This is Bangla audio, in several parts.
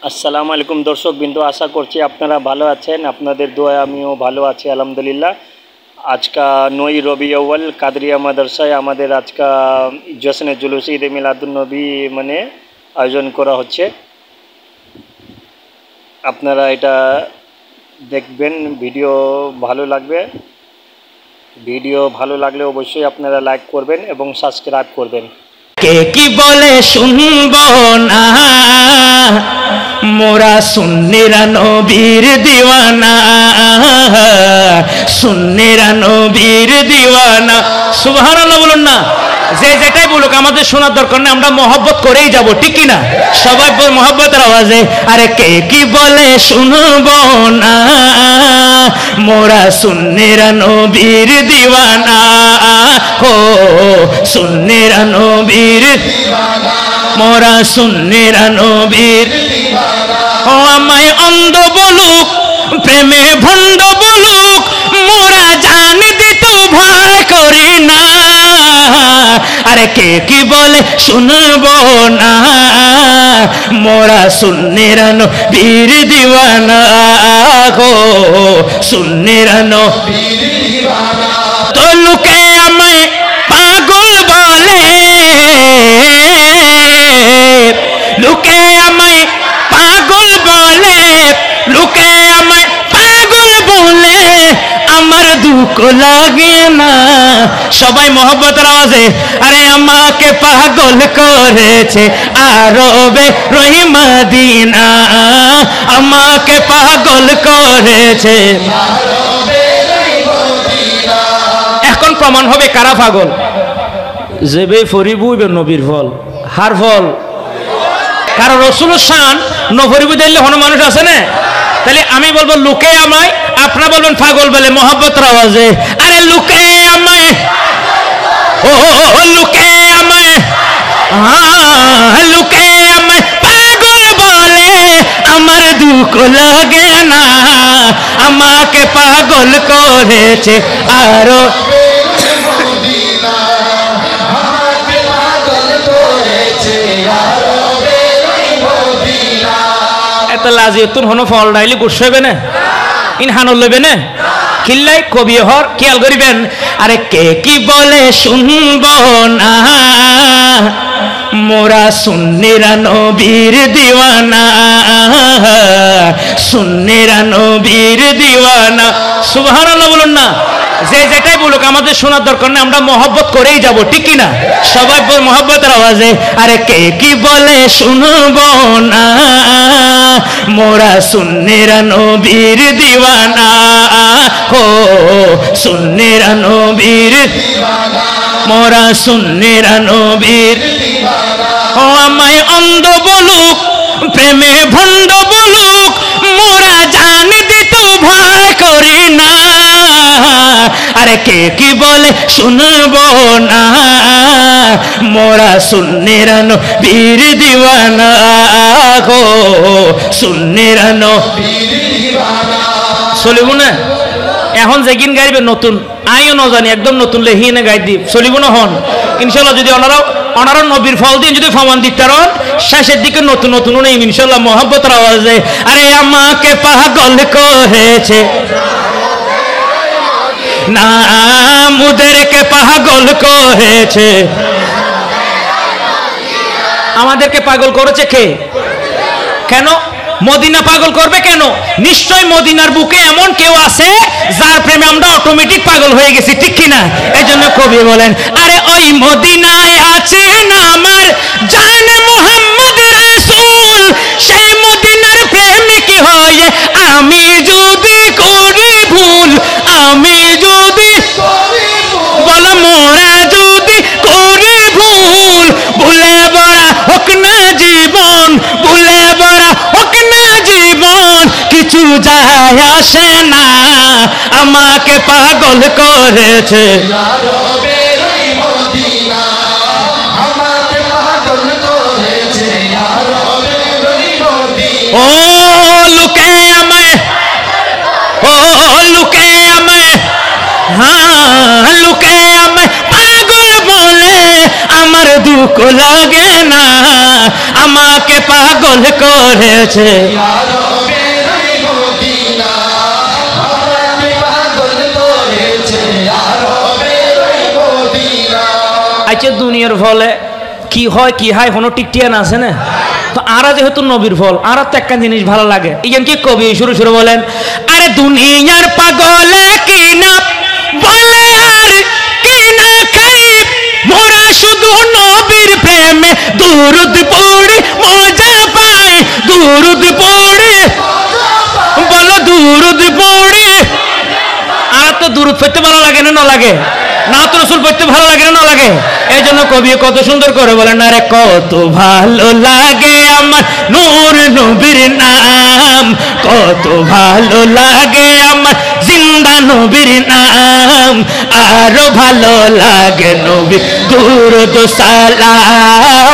আসসালামু আলাইকুম দর্শক বিন্দু, আশা করছি আপনারা ভালো আছেন। আপনাদের দোয়ায় আমিও ভালো আছি আলহামদুলিল্লাহ। আজকা 9 রবি আউয়াল কাদরিয়া মাদ্রাসায় আমাদের আজকা জশ্নে জুলুস ঈদে মিলাদুন্নবী মানে আয়োজন করা হচ্ছে। আপনারা এটা দেখবেন, ভিডিও ভালো লাগবে। ভিডিও ভালো লাগলে অবশ্যই আপনারা লাইক করবেন এবং সাবস্ক্রাইব করবেন। কে কি বলে শুনব না, মোরা সুন্নিরা নবীর দিওয়ানা, সুন্নিরা নবীর দিওয়ানা। সুবহানাল্লাহ বলুন না। যে যেটাই বলুক আমাদের শোনার দরকার নেই, আমরা মহব্বত করেই যাব, ঠিক কি না? সবাই মহব্বতের আওয়াজে আরে কে কি বলে শুনব না, মোরা সুন্নিরা নবীর দিওয়ানা, ও সুন্নিরা নবীর দিওয়ানা, মোরা সুন্নিরা নবীর দিওয়ানা। ও আমায় অন্ধ বলুক, প্রেমে ভণ্ড বলুক, মোরা জান দিত ভয় করি না। আরে কে কি বলে শুনব না, মোরা সুন্নিরা নবীর দিওয়ানা, গো সুন্নিরা নবীর দিওয়ানা। তো লোকে আমায় পাগল বলে, লোকে আমায় পাগল বলে, লোকে আমায় পাগল বলে, আমার দুঃখ লাগে না। সবাই মহব্বতের আওয়াজে আরে আমাকে পাগল করেছে আরবে রহি মদিনা, আমাকে পাগল করেছে আরবে রহি মদিনা। এখন প্রমাণ হবে কারা পাগল। যেবে ফরিবু নবীর ফল, হার ফল কারো রসুলের শান নফরিবু দিলে হন মানুষ আছে না। তাহলে আমি বলবো লোকে আমায়, আপনারা বলবেন পাগল বলে মহব্বতের আওয়াজে আরে লোকে আমায়, ও লোকে আমায়, লোকে আমায় পাগল বলে, আমার দুঃখ লাগে না, আমাকে পাগল করেছে আরো লাজিয়তুন হনো ফল ডাইলি গুছাইবে না, ইন হানল লইবে না, কিল্লাই কবি হর খেয়াল করিবেন। আরে কে কি বলে শুনব না, মোরা সুন্নিরা নবীর দিওয়ানা, সুন্নিরা নবীর দিওয়ানা। সুবহানাল্লাহ বলুন না। যে যেটাই বলুক আমাদের শোনার দরকার নেই, আমরা মহব্বত করেই যাব, ঠিক কি না? সবাই মহব্বতের আওয়াজে আরে কে কি বলে শুনব না, মোরা সুন্নিরা নবীর দিওয়ানা, ও সুন্নিরা নবীর দিওয়ানা, মোরা সুন্নিরা নবীর দিওয়ানা। ও আমায় অন্ধ বলুক, প্রেমে ভণ্ড বলুক, মোরা জান দিত ভয় করি না। আরে কে কি বলে শুনব না, মোরা সুন্নিরা নবীর দিওয়ানা, গো সুন্নিরা নবীর দিওয়ানা। চলিব না এখন যেগিন গাইবে নতুন, আইও নজানি একদম নতুন লেহিনে গাই দি চলিব না হন ইনশাল্লাহ। যদি অনারা নবীর ফল দিয়ে যদি ফমান দিতে রন, শেষের দিকে নতুন নতুন নেই ইনশাল্লাহ মহব্বতের আওয়াজে আরে আমাকে পাগল করেছে না, মুদেরকে পাগল করেছে। আমাদেরকে পাগল করেছে কে? কেন মদিনা পাগল করবে কেন? নিশ্চয় মদিনার বুকে এমন কেউ আছে যার প্রেমে আমরা অটোমেটিক পাগল হয়ে গেছি, ঠিক কিনা? এই জন্য কবি বলেন আরে ওই মদিনায় আছেন আমার জানে মুহাম্মদ রাসূল, সেই মদিনার প্রেমিক হয়ে আমি যদি করি ভুল, আমি যদি বল মোরা যদি করি ভুল, ভুলে বড়া হোক না জীবন, ভুলে বড়া হোক না জীবন, কিছু যায় আসে না, আমাকে পাগল করেছে ও লোকে আমায়, ও লোকে আমায়, হ্যাঁ লোকে আমায় পাগল বলে, আমার দুঃখ লাগে না, আমাকে পাগল করেছে। আচ্ছা দুনিয়ার ফলে কি হয় কি হয় কোনো টিকটিয়ান আছে না, তো আরা যেহেতু নবীর ফল আর তো একটা জিনিস ভালো লাগে, এই কি কবি শুরু শুরু বলেন, আরে দুনিয়ার পাগলে কি না বলে আর কি না খাই, মোরা শুধু নবীর প্রেমে দুরুদ পড়ি মজা পাই, দুরুদ পড়ি বলো দুরুদ পড়ি। আর তো দুরুদ পড়তে ভালো লাগে না লাগে, নাত রাসূল পড়তে ভালো লাগে না লাগে, এই জন্য কবি কত সুন্দর করে বলেন, আরে কত ভালো লাগে আমার নূর নবীর নাম, কত ভালো লাগে আমার জিন্দা নবীর নাম, আরো ভালো লাগে নবী দুরূদ সালাম,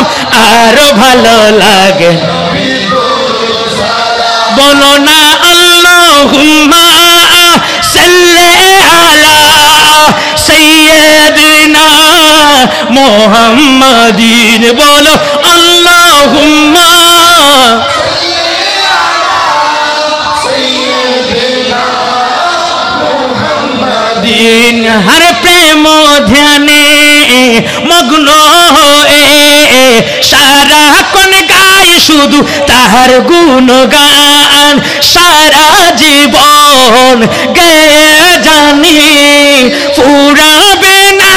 আরো ভালো লাগে বলো না আল্লাহুম্মা সাল্লি আলা সাইয়্যিদিনা মুহাম্মাদিন, বলো আল্লাহুম্মা দিন। হর প্রেম ধ্যানে মগ্ন হয়ে সারাক্ষণ গায় শুধু তাহার গুণগান, সারা জীবন গেয়ে জানি ফুরাবে না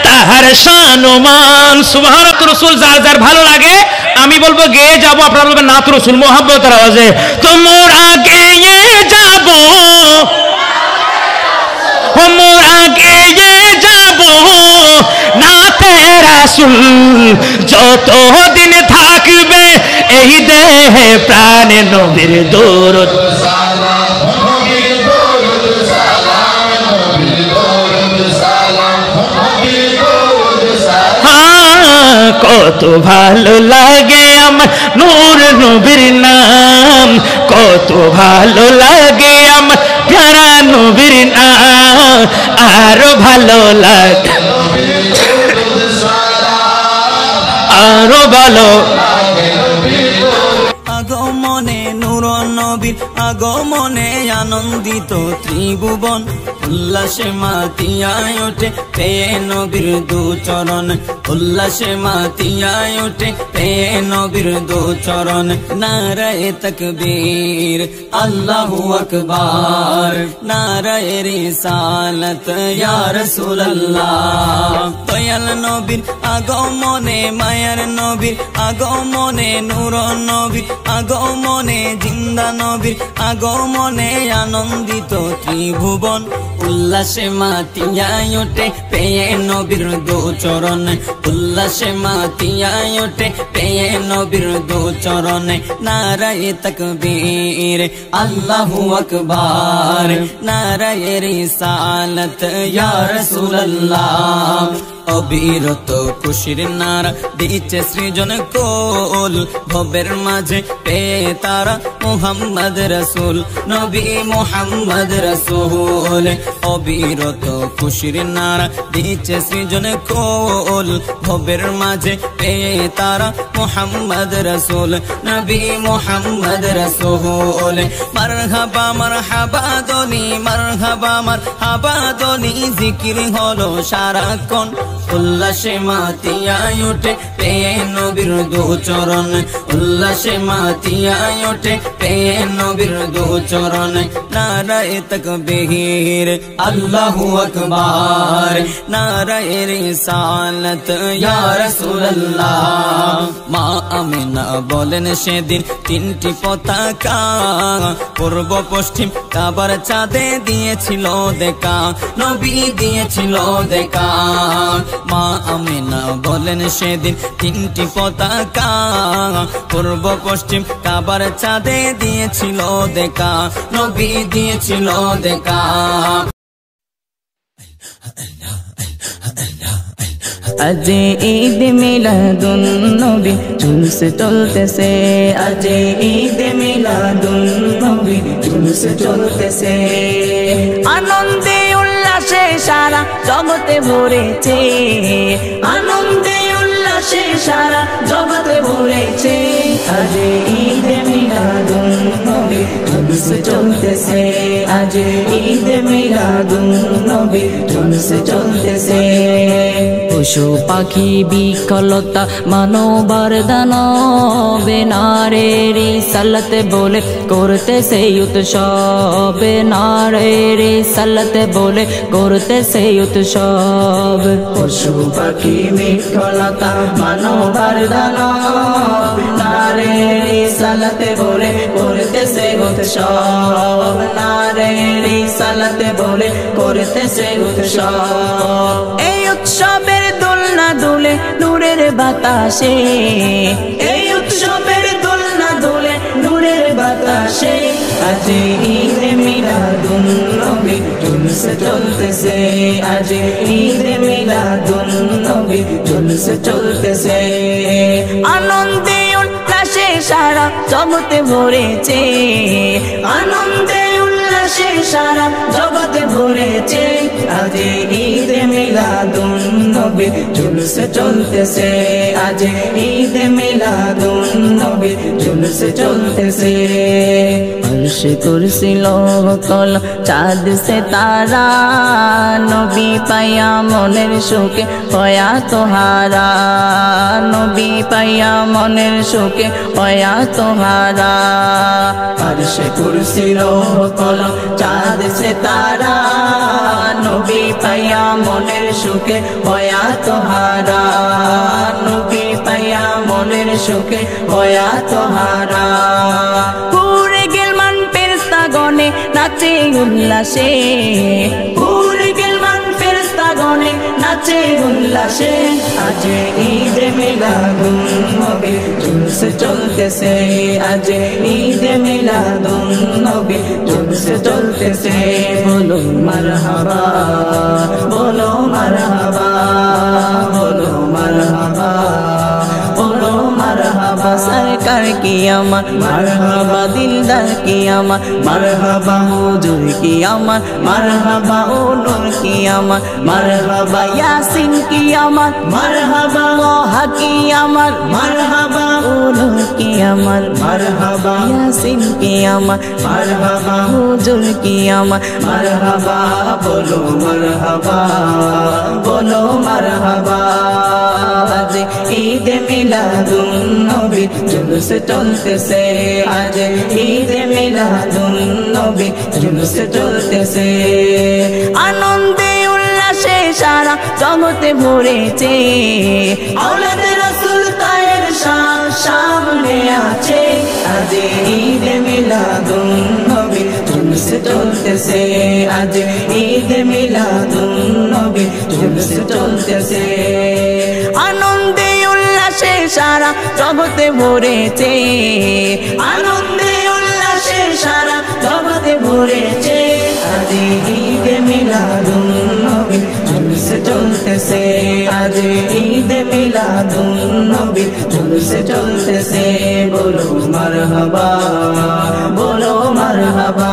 তাহার শানমান। সুবহানাত রাসূল যার যার ভালো লাগে আমি বলবো গেয়ে যাবো, আপনারা বলবেন নাত রাসূল মুহাব্বতের আওয়াজে, তোমরা গেয়ে যাবো মোরা গেয়ে যাব নাতে রাসূল, যতদিন থাকবে এই দেহে প্রাণে নবীর দরুদ কত ভালো লাগে আমার নূর নবীর নাম, কত ভালো লাগে আমার প্যারা নবীর নাম, আরো ভালো লাগে আরো ভালো আগমনে নূর নবীর আগমনে আনন্দিত ত্রিভুবন, উল্লাসে মাতিয়ায় ওঠে পেয়ে নবীর দু চরণ, উল্লাসে মাতিয়ায় ওঠে পেয়ে নবীর দু চরণ। নারায়ে তাকবীর আল্লাহু আকবার, নারায়ে রিসালাত ইয়া রাসূলুল্লাহ। দয়াল নবীর আগমনে মায়ার নবীর আগমনে নূর নবীর আগমনে জিন্দা নবীর আগমনে আনন্দিত ত্রিভুবন, উল্লাসে মাতিয়ায় ওঠে পেয়ে নবীর দু চরণ, উল্লাসে মাতিয়ায় ওঠে পেয়ে নবীর দু চরণ। নারায়ে তাকবীর আল্লাহু আকবার, নারায়ে রিসালাত ইয়া রাসূলুল্লাহ। অবিরত খুশির নারা দিচ্ছে সৃজন কোল, ভবের মাঝে পেয়ে তারা মুহাম্মদ রাসূল, নবী মুহাম্মদ রাসূল। অবিরত খুশির নারা দিচ্ছে সৃজন কোল, ভবের মাঝে পেয়ে তারা মুহাম্মদ রাসূল, নবী মুহাম্মদ রাসূল। মারহাবা মারহাবা দনি মারহাবা মারহাবা দনি জিকির হলো সারাক্ষণ, উল্লাসে মাতিয়ায় ওঠে পেয়ে নবীর দু চরণ, উল্লাসে মাতিয়ায় ওঠে পেয়ে নবীর দু চরণ। নারায়ে তাকবীর আল্লাহু আকবার, নারায়ে রিসালাত ইয়া রাসূলুল্লাহ। মা আমিনা বলেন সেদিন তিনটি পতাকা, পূর্ব পশ্চিম কাবার চাঁদে দিয়েছিল দেখা, নবী দিয়েছিল দেখা। মা আমিনা বলেন সেদিন তিনটি পতাকা, পূর্ব পশ্চিম কাবার চাঁদে দিয়েছিল দেখা, নবী দিয়েছিল দেখা। আজ ঈদ মিলাদুন নবী জুলুস চলতেছে, আজ ঈদ মিলাদুন নবী জুলুস চলতেছে। আনন্দে উল্লাসে সারা জগতে ভরেছে, আনন্দে উল্লাসে উল্লাসে সারা জগতে ভরেছে আজ ঈদ মিলাদুন নবী জুলুস চলতেছে আজ ঈদ মিলাদুন নবী জুলুস চলতেছে পশু পাখি বিকলতা মানবার দানবে নারীর রিসালাত বলে করতেছে উৎসব নারীর রিসালাত বলে করতেছে উৎসব পশু পাখি বিকলতা মানবার দানব নারীর রিসালাত বলে করতেছে উৎসব নারীর রিসালাত বলে করতেছে উৎসব এই উৎসবের দোলনা দুলে নূরের বাতাসে এই উৎসবের দোলনা দুলে নূরের বাতাসে আজ ঈদ মিলাদুন নবী জুলুস চলতেছে আজ ঈদ মিলাদুন নবী জুলুস চলতেছে আনন্দে উল্লাসে সারা জগতে ভরেছে আনন্দে উল্লাসে সারা জগতে ভরেছে আজ ঈদ মিলাদুন নবী জুলুস চলতেছে আজ ঈদ মিলাদুন নবী জুলুস চলতেছে अर्श कुर्सी लोकल चाँद से तारा नबी पाया मनेर सुखे होया तोहारा नबी पाया मनेर सुखे होया तोहारा अर्श कुर्सी लोकल चाँद से तारा नबी पाया मनेर सुखे होया तोहारा नबी पाया मनेर सुखे होया तोहारा গনে নাচে উল্লাসে পুরে গেলমান ফেরেশতা গনে নাচে উল্লাসে আজ ঈদ মিলাদুন নবী জুলুস চলতেছে আজ ঈদ মিলাদুন নবী জুলুস চলতেছে বলো মারহাবা বলো মারহাবা বলো মারহাবা বলো মারহাবা सरकार की अमर मरहबा दिलदार की अमर मरहबा हुजूर की अमर मरहबा उलूर की अमर मरहबा यासीन की अमर मरहबा तोहा की अमर मरहबा उलूर की अमर मरहबा यासीन की अमर मरहबा हुजूर की अमर मरहबा बोलो मरहबा बोलो मरहबा आज ईद मिलादुन नबी जुलूस चलतेছে आज ঈদ মিলাদুন নবী জুলুস চলতেছে আনন্দে উল্লাসে সারা জগতে ভরেছে আওলাদে রাসূল তায়ের শান সামনে আছে আজ ঈদ মিলাদুন নবী জুলুস চলতেছে আজ ঈদ মিলাদুন নবী জুলুস চলতেছে আনন্দে উল্লাসে সারা জগতে ভরেছে আনন্দে উল্লাসে সারা জগতে ভরেছে আজ ঈদ মিলাদুন নবী জুলুস চলতেছে আজ ঈদ মিলাদুন নবী জুলুস চলতেছে বলো মারহাবা বলো মারহাবা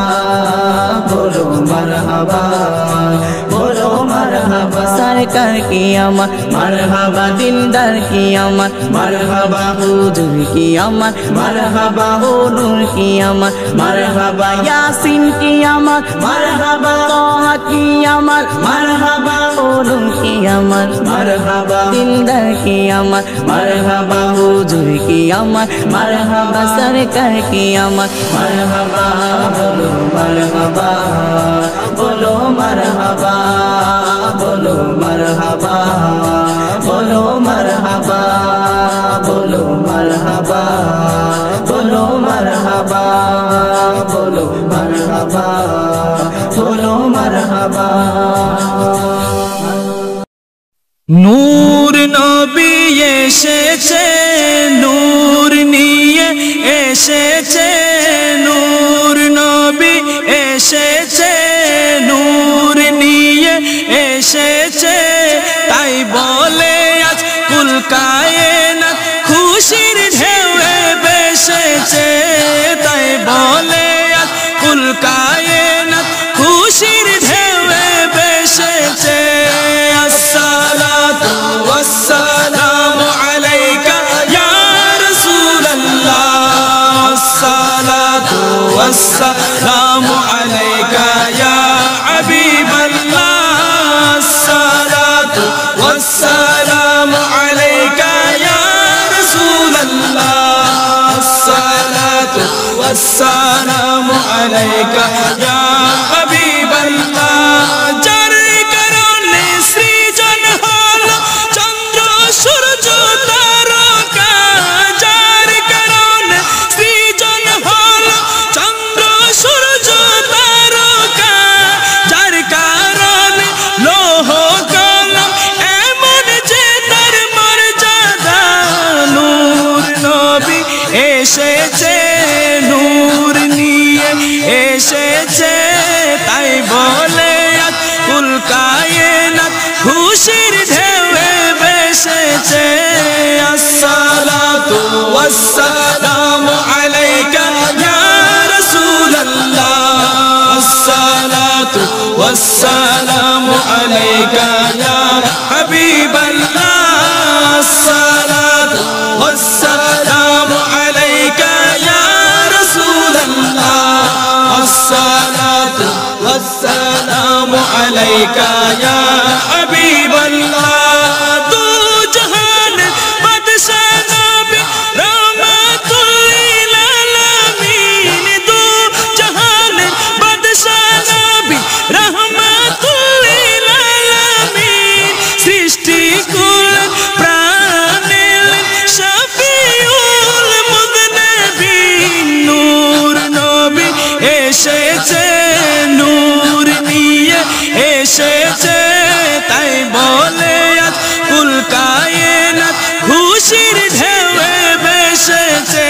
বলো মারহাবা বলো মারহাবা सरकार की अमर मरहबा दिलदार की अमर मरहबा हुजूर की अमर मरहबा हुजूर की अमर मरहबा यासीन की अमर मरहबा तोहा की अमर मरहबा उलूर की अमर मरहबा दिलदार की अमर मरहबा हुजूर की अमर मरहबा सरकार की अमर मरहबा बोलो मरहबा बोलो मरहबा बोलो मरहबा बोलो मरहबा बोलो मरहबा बोलो मरहबा बोलो मरहबा बोलो मरहबा নূর নবী এসেছে নূর নিয়ে এসেছে নূর নবী এসেছে নূর নিয়ে এসেছে তাই বলে আজ কুল কায়নাত খুশির ঢেউয়ে ভেসেছে তাই বলে আজ কুল কায়নাত খুশির ঢেউয়ে ভেসেছে আসসালাতু ওয়াসসালামু আলাইহি والسلام عليك يا حبيب الله الصلاة والسلام عليك يا رسول الله الصلاة والسلام عليك يا حبيب الله যার কারণে সৃজন হলো চন্দ্র সূর্য তারকা যার কারণে সৃজন হলো চন্দ্র সূর্য তারকা যার কারণে লৌহ কলম এমন যে তার মর্যাদা নূর নবী এসেছে নূর নিয়ে এসেছে তাই বলে কুল কায়নাত খুশির ঢেউয়ে ভেসেছে আসসালাতু ওয়াসসালামু আলাইকা ইয়া রাসূলুল্লাহ আসসালাতু ওয়াসসালামু আলাইকা ইয়া হাবিবাল্লাহ আসসালাতু ওয়াসসালামু আলাইকা ইয়া রাসূলুল্লাহ আসসালাতু ওয়াসসালামু আলাইকা ইয়া হাবিবাল্লাহ দু জাহান বাদশা নবী রহমাতুল লিল আলামিন দু জাহান বাদশা নবী রহমাতুল লিল আলামিন সৃষ্টি কুল প্রাণের শফিউল মুযনিবিন নূর নবী এসেছে নূর নিয়ে এসেছে তাই বলে কুল কায়নাত খুশির ঢেউয়ে ভেসেছে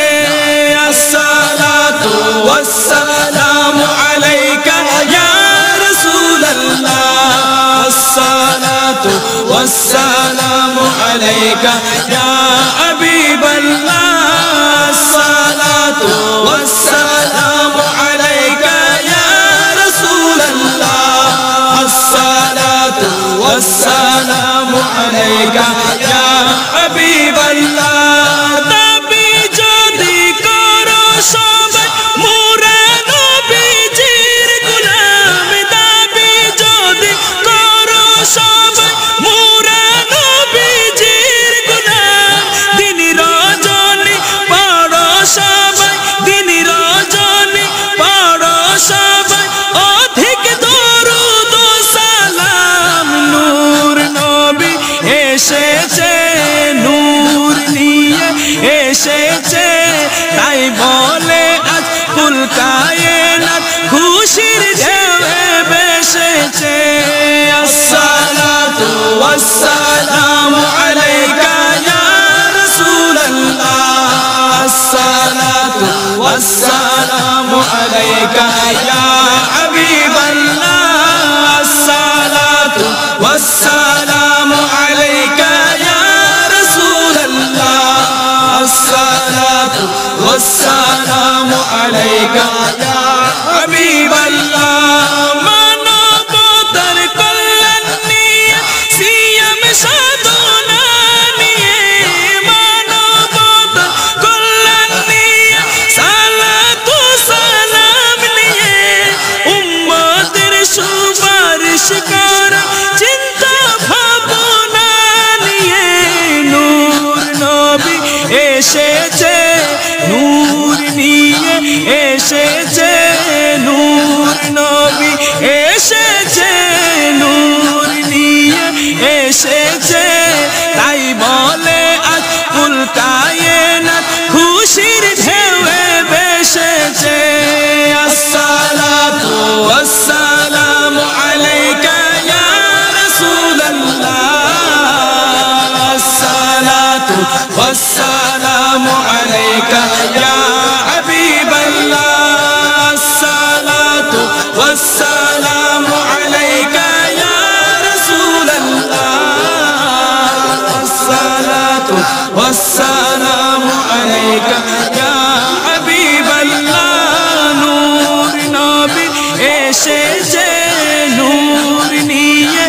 আসসালাতু ওয়াসসালামু আলাইকা ইয়া রাসূলুল্লাহ আসসালাতু ওয়াসসালামু আলাইকা ইয়া হাবিবাল্লাহ আসসালাতু ওয়াসসালামু আলাইকা ইয়া রাসূলুল্লাহ আসসালাতু ওয়াসসালামু আলাইকা ইয়া হাবিবাল্লাহ দাবি যদি করো সবাই মোরা নবীজির গোলাম দাবি যদি করো সবাই মোরা নবীজির গোলাম দিন রজনী পড়ো সবাই দিন রজনী পড়ো সবাই অধিক দরুদ ও সালাম নূর নবী এসেছে নূর নিয়ে এসেছে তাই বলে আজ কুল কায়নাত খুশির ঢেউয়ে ভেসেছে আসসালাতু ওয়াসসালামু আলাইকা ইয়া রাসূলুল্লাহ আসসালাতু ওয়াসসালামু আলাইকা ইয়া হাবিবাল্লাহ আসসালাতু ওয়াসসালামু আলাইকা ইয়া রাসূলুল্লাহ আসসালাতু ওয়াসসালামু আলাইকা ইয়া হাবিবাল্লাহ মানবতার কল্যাণ নিয়ে সিয়াম সাধনা নিয়ে মানবতার কল্যাণ নিয়ে সালাতু সালাম নিয়ে উম্মতের সুপারিশ করা চিন্তা ভাবনা নিয়ে নূর নবী এসেছে নূর নিয়ে এসেছে নূর নবী এসেছে নূর নিয়ে এসেছে তাই বলে আজ কুল কায়নাত খুশির ঢেউয়ে ভেসেছে আসসালাতু ওয়াসসালামু আলাইকা ইয়া রাসূলুল্লাহ আসসালাতু ওয়াসসালামু আলাইকা ইয়া হাবিবাল্লাহ আসসালাতু ওয়াসসালামু আলাইকা ইয়া রাসূলুল্লাহ আসসালাতু ওয়াসসালামু আলাইকা ইয়া হাবিবাল্লাহ নূর নবী এসেছে নূর নিয়ে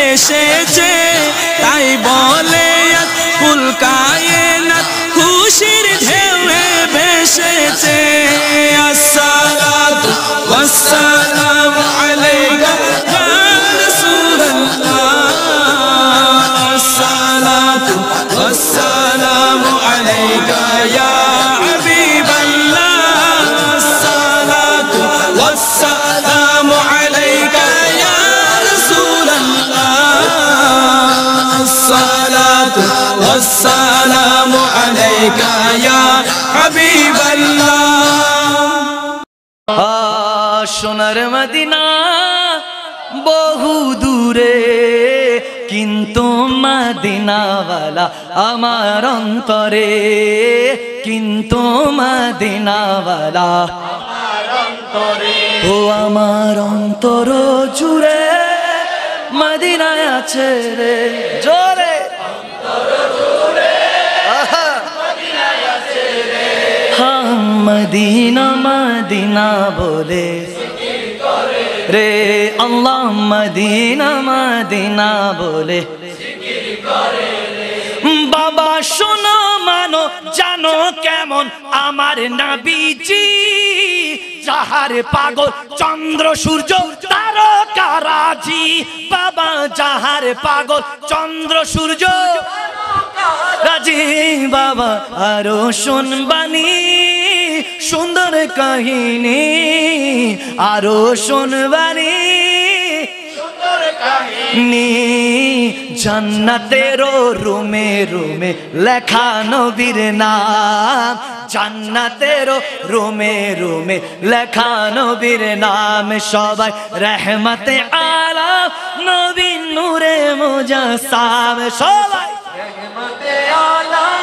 এসেছে তাই বলে কুল কায়নাত খুশির ঢেউয়ে ভেসেছে আসসালাম সোনার মদিনা বহু দূরে, কিন্তু মদিনাওয়ালা আমার অন্তরে, কিন্তু মদিনাওয়ালা আমার অন্তরে। ও আমার অন্তর জুড়ে মদিনায় আছে রে, জোরে অন্তর জুড়ে মদিনায় আছে রে। হ্যাঁ মদিনা মদিনা বলে রে আল্লাহ, মদিনা মদিনা বলে বাবা শোনো মানো জানো কেমন আমার নবীজি, যাহার পাগল চন্দ্র সূর্য তারকারাজি। বাবা যাহার পাগল চন্দ্র সূর্য রাজি। বাবা আরো শুনবানি সুন্দর কাহিনী, আরো শুনবানি সুন্দর কাহিনী। জান্নাতেরও রুমে রুমে লেখা নবীর নাম, জান্নাতেরও রুমে রুমে লেখা নবীর নাম। সবাই রহমতে আলাম নবী নূরে মুজাসসাম, সবাই রহমতে আলাম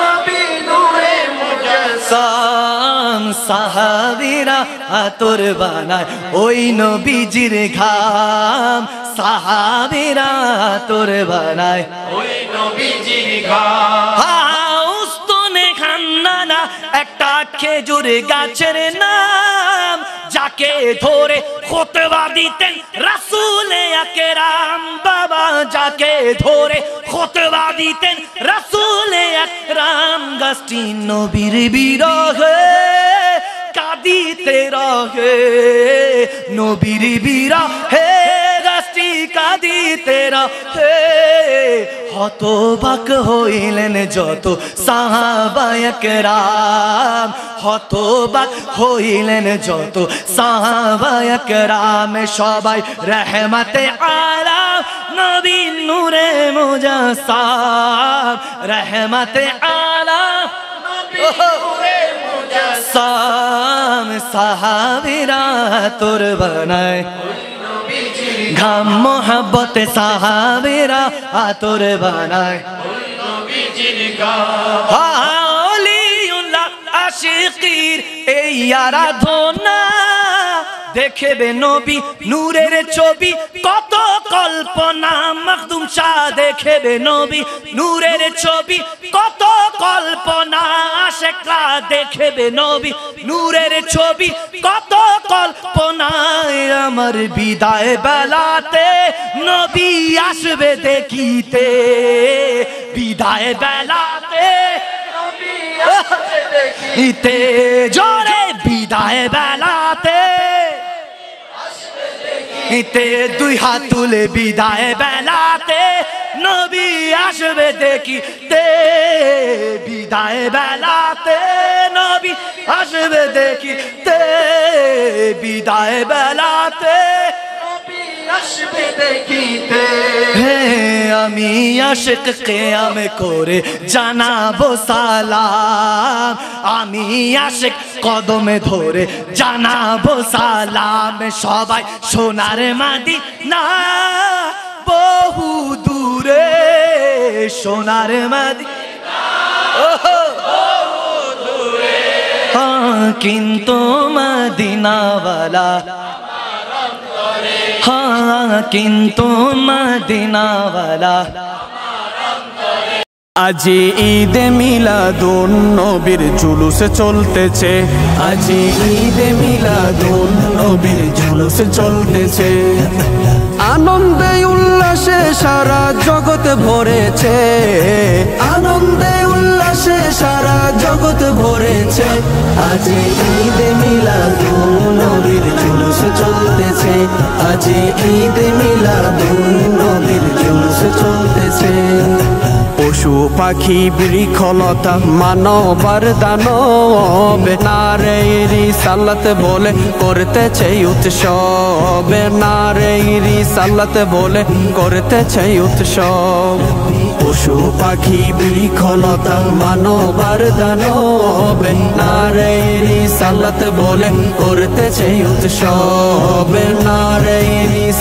নবী নূরে মুজাসসাম। সাহাবীরা আতর বানায় ওই নবীজির ঘাম, সাহাবীরা আতর বানায় ওই নবীজির ঘাম। উস্তনে খান্নানা একটা খেজুর গাছের নাম, যাকে ধরে খুতবা দিতেন রাসূলে আকরাম। বাবা যাকে ধরে খুতবা দিতেন রাসূলে আকরাম। গাছটি নবীর বিরহে কাঁদিতে রহে, নবীর বিরহে গাছটি কাঁদিতে রহে। হতবাক হইলেন যত সাহাবায়ে কেরাম, হতবাক হইলেন যত সাহাবায়ে কেরাম। সবাই রহমতে আলাম নবী নূরে মুজাসসাম, রহমতে আলাম নবী নূরে মুজাসসাম। সাহাবীরা তোর বানায় ঘাম মোহাব্বতে, সাহাবীরা আতর বানায় ওলিউল্লাহ আশিকির এই আরাধনা। দেখবে নবী নূরের ছবি কত কল্পনা, মখদুম শাহ দেখবে নবী নূরের ছবি কত কল্পনা। আশিকরা দেখবে নবী নূরের ছবি কত কল্পনা। আমার বিদায় বেলাতে নবী আসবে দেখিতে, বিদায় বেলাতে নবী আসবে দেখিতে। জোরে বিদায় বেলাতে ইতে দুই হাত তুলে বিদায় বেলাতে নবী আসবে দেখিতে, বিদায় বেলাতে নবী আসবে দেখিতে, বিদায় বেলাতে নবী আসবে দেখিতে। হে আমি আশিক কিয়াম করে জানাবো সালাম, আমি আশিক কদমে ধরে জানাবো সালাম। সবাই সোনার মদিনা বহু দূরে, সোনার মদিনা বহু দূরে। হ্যাঁ কিন্তু মদিনাওয়ালা হ্যাঁ কিন্তু মদিনাওয়ালা। আজি ঈদে মিলাদুন নবীর জুলুস চলতেছে, আজি ঈদে মিলাদুন নবীর জুলুস চলতেছে। আনন্দে উল্লাসে সারা জগৎ ভরেছে, আনন্দে উল্লাসে সারা জগৎ ভরেছে। আজি ঈদে মিলাদুন নবীর জুলুস চলতেছে, আজি ঈদে মিলাদুন নবীর জুলুস চলতেছে। পশু পাখি বৃক্ষলতা মানবার দানব নারে রিসালাত বলে করতেছে উৎসব, নারে রিসালাত বলে করতেছে উৎসব। পশু পাখি বৃক্ষলতা মানবার দানব নারে সালাত বলে করতেছে উৎসব, নারে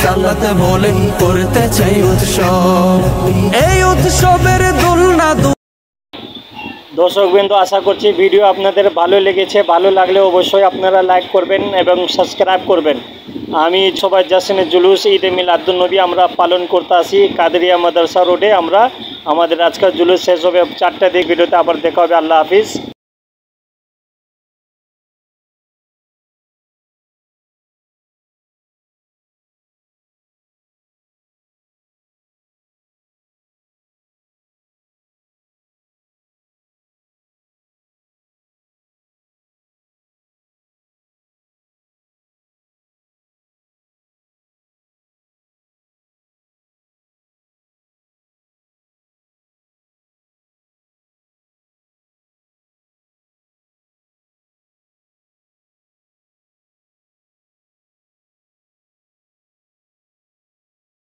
সালাত বলে করতেছে উৎসব। এই উৎসবের দোলনা দর্শকবৃন্দ, আশা করছি ভিডিও আপনাদের ভালো লেগেছে। ভালো লাগলে অবশ্যই আপনারা লাইক করবেন এবং সাবস্ক্রাইব করবেন। আমি সবাই জশ্নে জুলুস ঈদে মিলাদুন্নবী আমরা পালন করতে আসি কাদেরিয়া মাদ্রাসা রোডে। আমাদের আজকের জুলুস শেষ হবে 4টার দিকে। ভিডিওতে আবার দেখা হবে। আল্লাহ হাফিজ।